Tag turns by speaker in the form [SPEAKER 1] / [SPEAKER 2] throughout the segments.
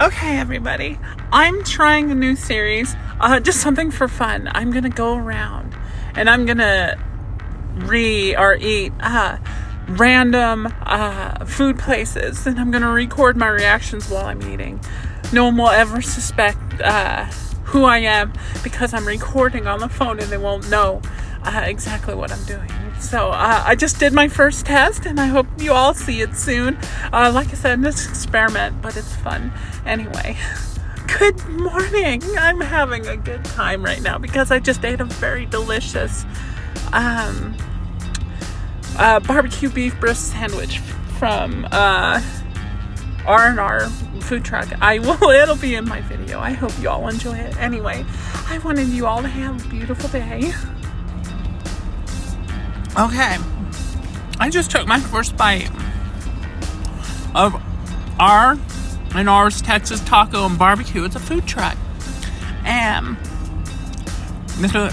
[SPEAKER 1] Okay, everybody, I'm trying a new series, just something for fun. I'm gonna go around and I'm gonna eat random food places, and I'm gonna record my reactions while I'm eating. No one will ever suspect who I am because I'm recording on the phone, and they won't know exactly what I'm doing. So I just did my first test, and I hope you all see it soon. Like I said, it's an experiment, but it's fun. Anyway, good morning. I'm having a good time right now because I just ate a very delicious barbecue beef brisket sandwich from RxR food truck. It'll be in my video. I hope you all enjoy it. Anyway, I wanted you all to have a beautiful day. Okay, I just took my first bite of RxR Texas Taco and Barbecue. It's a food truck, and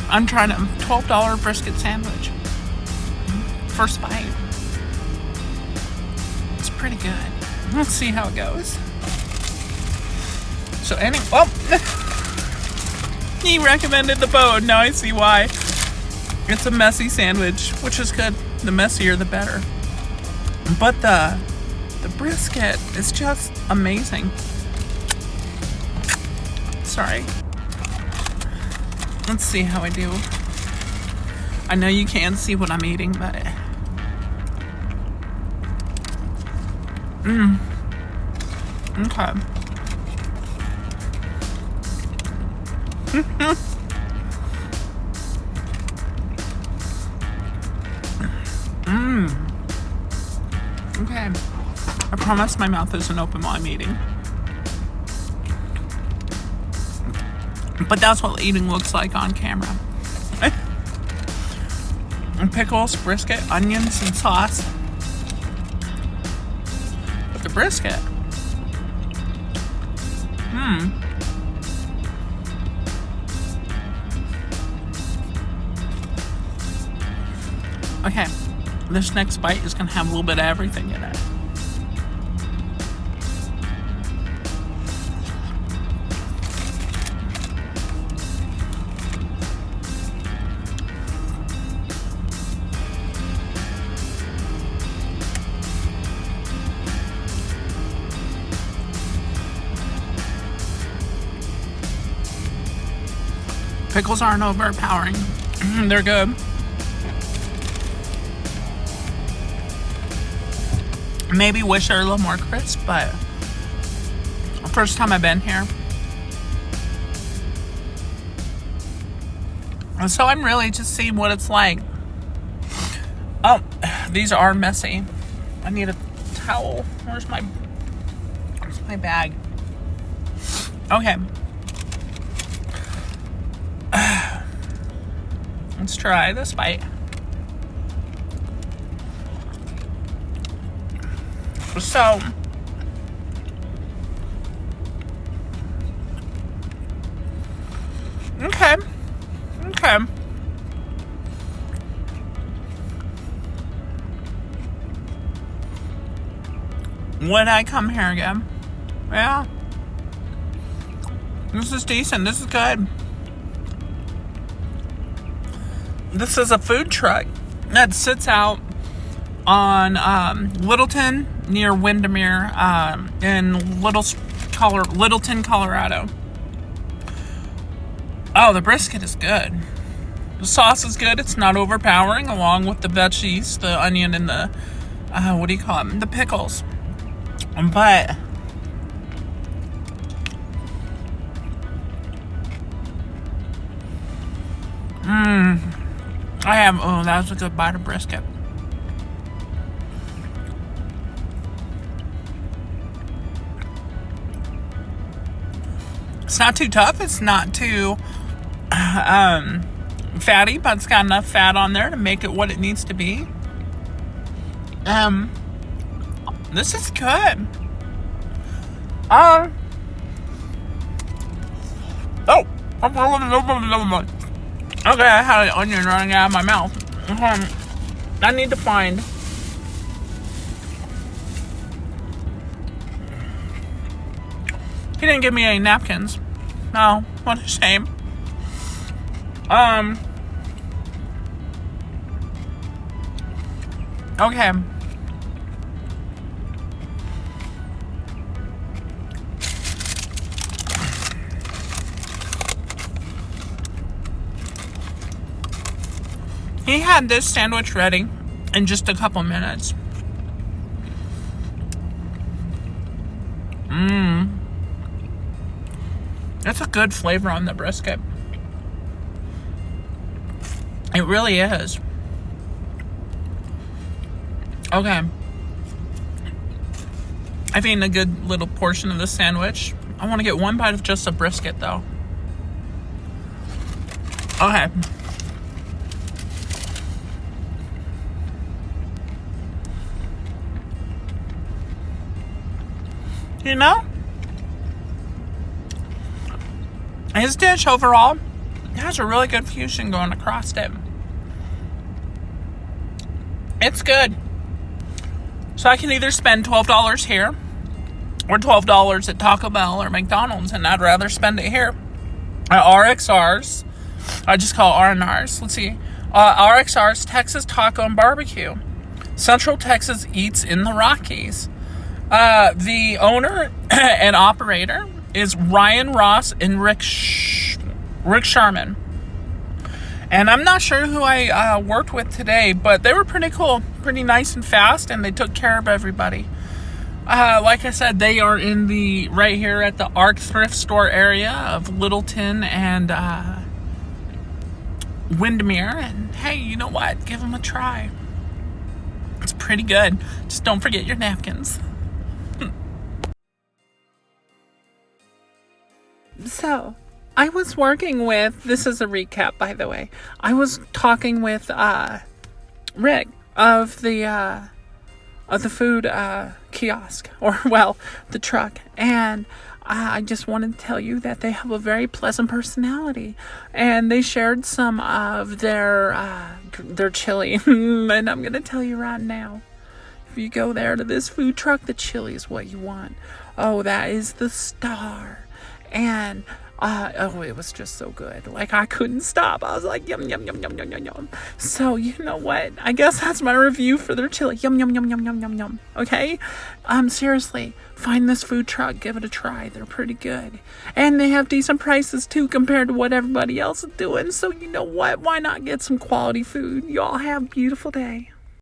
[SPEAKER 1] I'm trying a $12 brisket sandwich. First bite. It's pretty good. Let's see how it goes. So he recommended the bone. Now I see why. It's a messy sandwich, which is good. The messier, the better. But the brisket is just amazing. Sorry. Let's see how I do. I know you can't see what I'm eating, but okay. Okay. I promise my mouth isn't open while I'm eating. But that's what eating looks like on camera. And pickles, brisket, onions, and sauce. But the brisket. Okay, this next bite is gonna have a little bit of everything in it. Pickles aren't overpowering. They're good. Maybe wish they're a little more crisp, but first time I've been here. So I'm really just seeing what it's like. Oh, these are messy. I need a towel. Where's my bag? Okay. Let's try this bite. So, okay. Would I come here again? Yeah. This is decent. This is good. This is a food truck that sits out on Littleton near Windermere in Littleton, Colorado. Oh, the brisket is good. The sauce is good. It's not overpowering, along with the veggies, the onion, and the what do you call them? The pickles. But that was a good bite of brisket. It's not too tough. It's not too fatty, but it's got enough fat on there to make it what it needs to be. This is good. Okay, I had an onion running out of my mouth. I need to find He didn't give me any napkins. No, what a shame. Okay. He had this sandwich ready in just a couple minutes. That's a good flavor on the brisket. It really is. Okay. I've eaten a good little portion of the sandwich. I want to get one bite of just a brisket, though. Okay. You know, his dish overall has a really good fusion going across it. It's good. So I can either spend $12 here or $12 at Taco Bell or McDonald's, and I'd rather spend it here at RxR's. I just call it R&R's. Let's see. RxR's Texas Taco and Barbecue. Central Texas eats in the Rockies. The owner and operator is Ryan Ross and Rick Sharman. And I'm not sure who I worked with today, but they were pretty cool, pretty nice and fast, and they took care of everybody. Like I said, they are in the right here at the ARC thrift store area of Littleton and Windermere. And hey, you know what? Give them a try. It's pretty good. Just don't forget your napkins. So, I was working with, this is a recap, by the way. I was talking with Rick of the food kiosk, or well, the truck, and I just wanted to tell you that they have a very pleasant personality, and they shared some of their chili, and I'm gonna tell you right now, if you go there to this food truck, the chili is what you want. Oh, that is the star. And it was just so good. Like, I couldn't stop. I was like, yum, yum, yum, yum, yum, yum, yum. So, you know what? I guess that's my review for their chili. Yum, yum, yum, yum, yum, yum, yum. Okay? Seriously, find this food truck. Give it a try. They're pretty good. And they have decent prices, too, compared to what everybody else is doing. So, you know what? Why not get some quality food? Y'all have a beautiful day.